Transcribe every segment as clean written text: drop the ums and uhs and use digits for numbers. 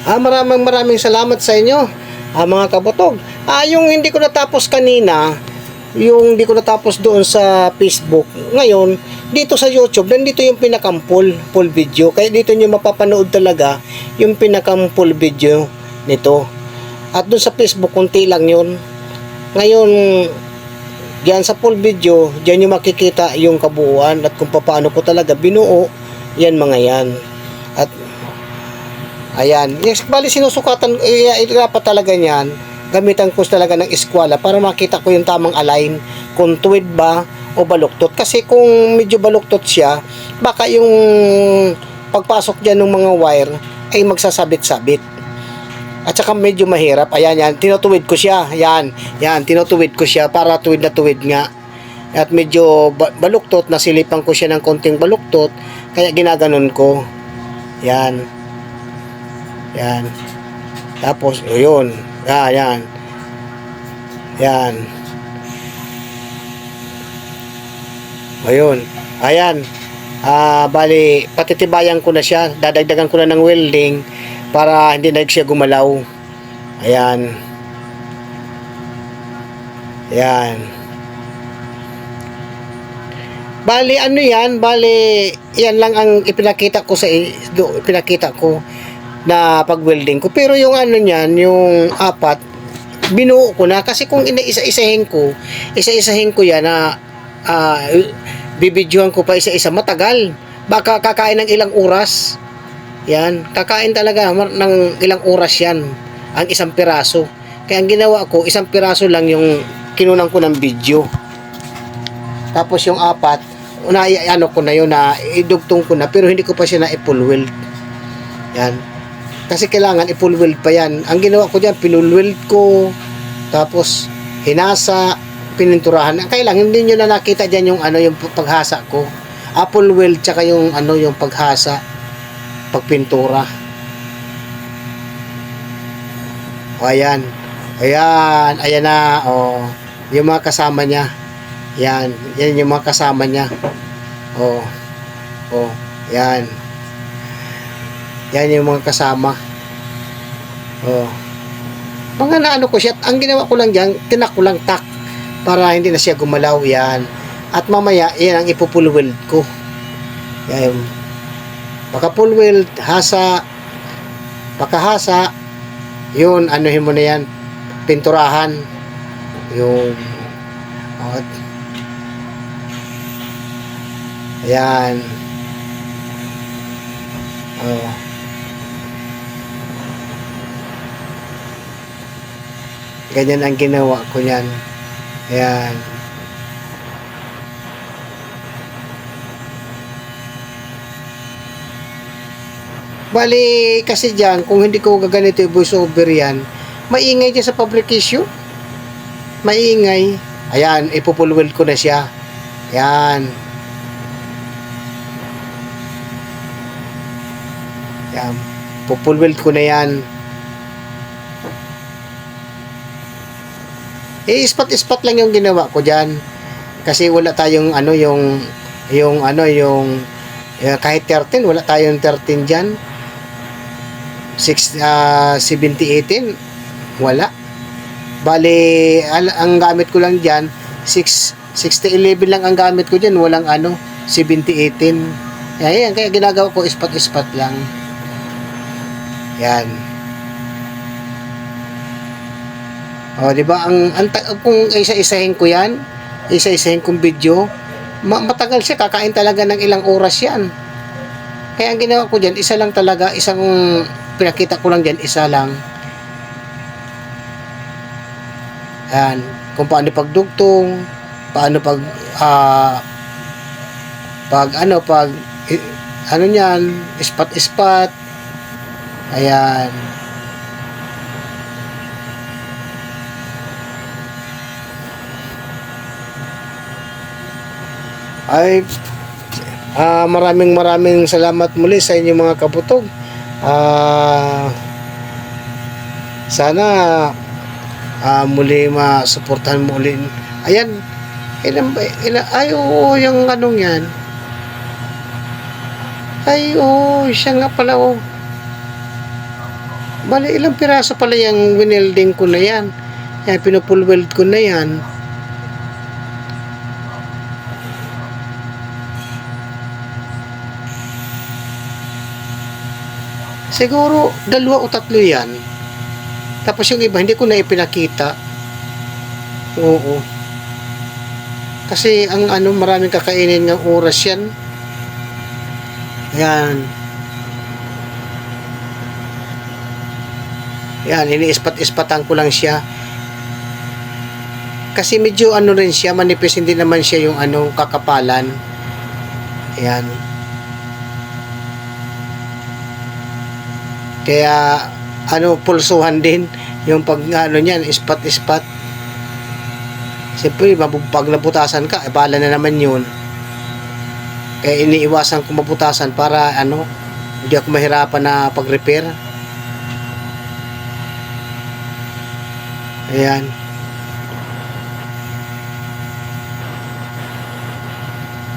Maraming salamat sa inyo, mga kabutog. Yung hindi ko natapos kanina, yung hindi ko natapos doon sa Facebook, ngayon, dito sa YouTube, nandito yung full video. Kaya dito nyo mapapanood talaga yung full video nito. At doon sa Facebook, kunti lang yun. Ngayon, diyan sa full video, diyan nyo makikita yung kabuuan at kung paano ko talaga binuo yan mga yan. At ayan, bali sinusukatan, dapat talaga niyan, gamitan ko talaga ng eskwala para makita ko yung tamang align, kung tuwid ba o baluktot. Kasi kung medyo baluktot siya, baka yung pagpasok dyan ng mga wire ay magsasabit-sabit. At saka medyo mahirap. Ayan, yan, tinutuwid ko siya. Yan, tinutuwid ko siya para tuwid na tuwid nga. At medyo baluktot, nasilipan ko siya ng konting baluktot, kaya ginaganon ko. Yan. Yan. Tapos, yun. Yan. Yan. Ayun. Ayan. Bali, patitibayan ko na siya. Dadagdagan ko na ng welding para hindi na siya gumalaw. Ayan. Yan. Bali, ano yan? Bali, yan lang ang ipinakita ko na pag-welding ko. Pero yung ano niyan, yung apat, binuo ko na. Kasi kung isa-isahin ko yan na bibidyohan ko pa isa-isa, matagal. Baka kakain ng ilang oras. Yan, kakain talaga ng ilang oras yan, ang isang piraso. Kaya ang ginawa ko, isang piraso lang yung kinunan ko ng video. Tapos yung apat, ano ko na yun, na idugtong ko na, pero hindi ko pa siya na i-full weld. Yan. Kasi kailangan i-full weld pa yan. Ang ginawa ko dyan, pinull weld ko, tapos hinasa, pininturahan. Kailangan hindi nyo na nakita dyan yung, yung paghasa ko. Full weld, tsaka yung, yung paghasa, pagpintura. O, ayan. Ayan na, yung mga kasama niya. Yan yung mga kasama niya. Yan. Yan yung mga kasama. Mga naano ko siya. Ang ginawa ko lang dyan, tinak ko lang tak para hindi na siya gumalaw. Yan. At mamaya, yan ang ipo-full weld ko. Yan. Baka full weld, hasa, pakahasa, yun, anuhin mo na yan, pinturahan. Yun. Ayan. Ganyan ang ginawa ko yan. Ayan. Bali, kasi dyan, kung hindi ko gaganito yung voice over yan, maingay dyan sa publication. Maingay. Ayan, ipo-full weld ko na siya. Ayan. Ayan. Full weld ko na yan. Ispat-ispat lang yung ginawa ko dyan. Kasi wala tayong kahit 13, wala tayong 13 dyan. 70-18, wala. Bali, ang gamit ko lang dyan, 60-11 lang ang gamit ko dyan, walang 70-18. Ayan, kaya ginagawa ko ispat-ispat lang. Yan. Di ba? Kung isa-isahin ko yan, isa-isahin kong video, matagal siya, kakain talaga ng ilang oras yan. Kaya ang ginawa ko dyan, isa lang talaga, pinakita ko lang dyan, isa lang. Ayan, kung paano pagdugtong, paano niyan, ispat-ispat. Ayan. Ay, maraming salamat muli sa inyong mga kabutog. Sana muli masuportahan mo ulit. Ayan, yung anong yan. Ay, siya nga pala, Bali, ilang piraso pala yung winelding ko na yan. Yan, pinupull weld ko na yan. Siguro, 2 o 3 yan. Tapos yung iba, hindi ko na ipinakita. Oo. Kasi, ang ano, maraming kakainin ng oras yan. Yan. Yan, iniispat-ispatan ko lang siya. Kasi medyo ano rin siya, manipis, hindi naman siya yung ano, kakapalan. Yan. Kaya, ano, pulsuhan din yung pag, ano niyan, ispat-ispat. Siyempre, pag nabutasan ka, bala na naman yun. Kaya iniiwasan ko mabutasan para, ano, hindi ako mahirapan na pag-repair. Ayan.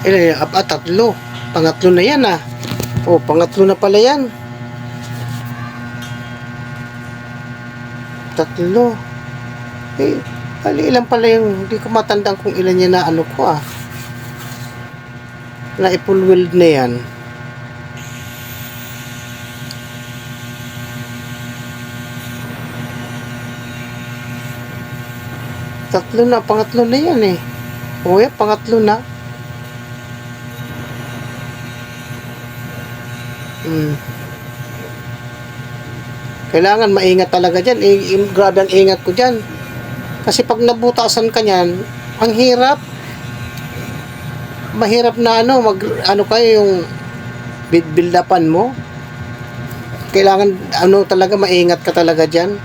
Ilan, 3. Pangatlo na yan, ah. Oh, pangatlo na pala yan. 3. Eh, bali ilan pala yung, hindi ko matandang kung ilan yan na ano ko, ah. Na full weld na yan. Tatlo na, pangatlo na yan eh. O yan, pangatlo na. Kailangan maingat talaga dyan. Grabe ang ingat ko dyan. Kasi pag nabutasan ka nyan, ang hirap. Mahirap na ano, ano kayo yung build-upan mo. Kailangan ano talaga, maingat ka talaga dyan.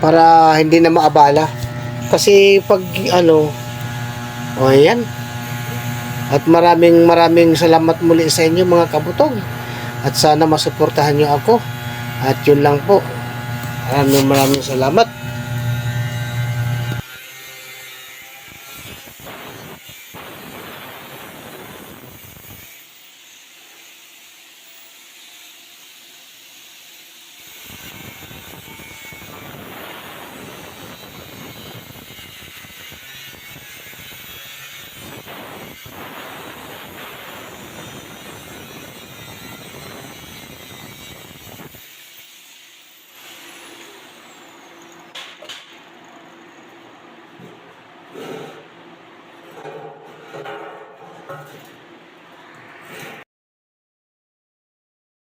Para hindi na maabala. Kasi pag ano, o yan. At maraming salamat muli sa inyo mga kabutog. At sana masuportahan nyo ako. At yun lang po. Maraming salamat.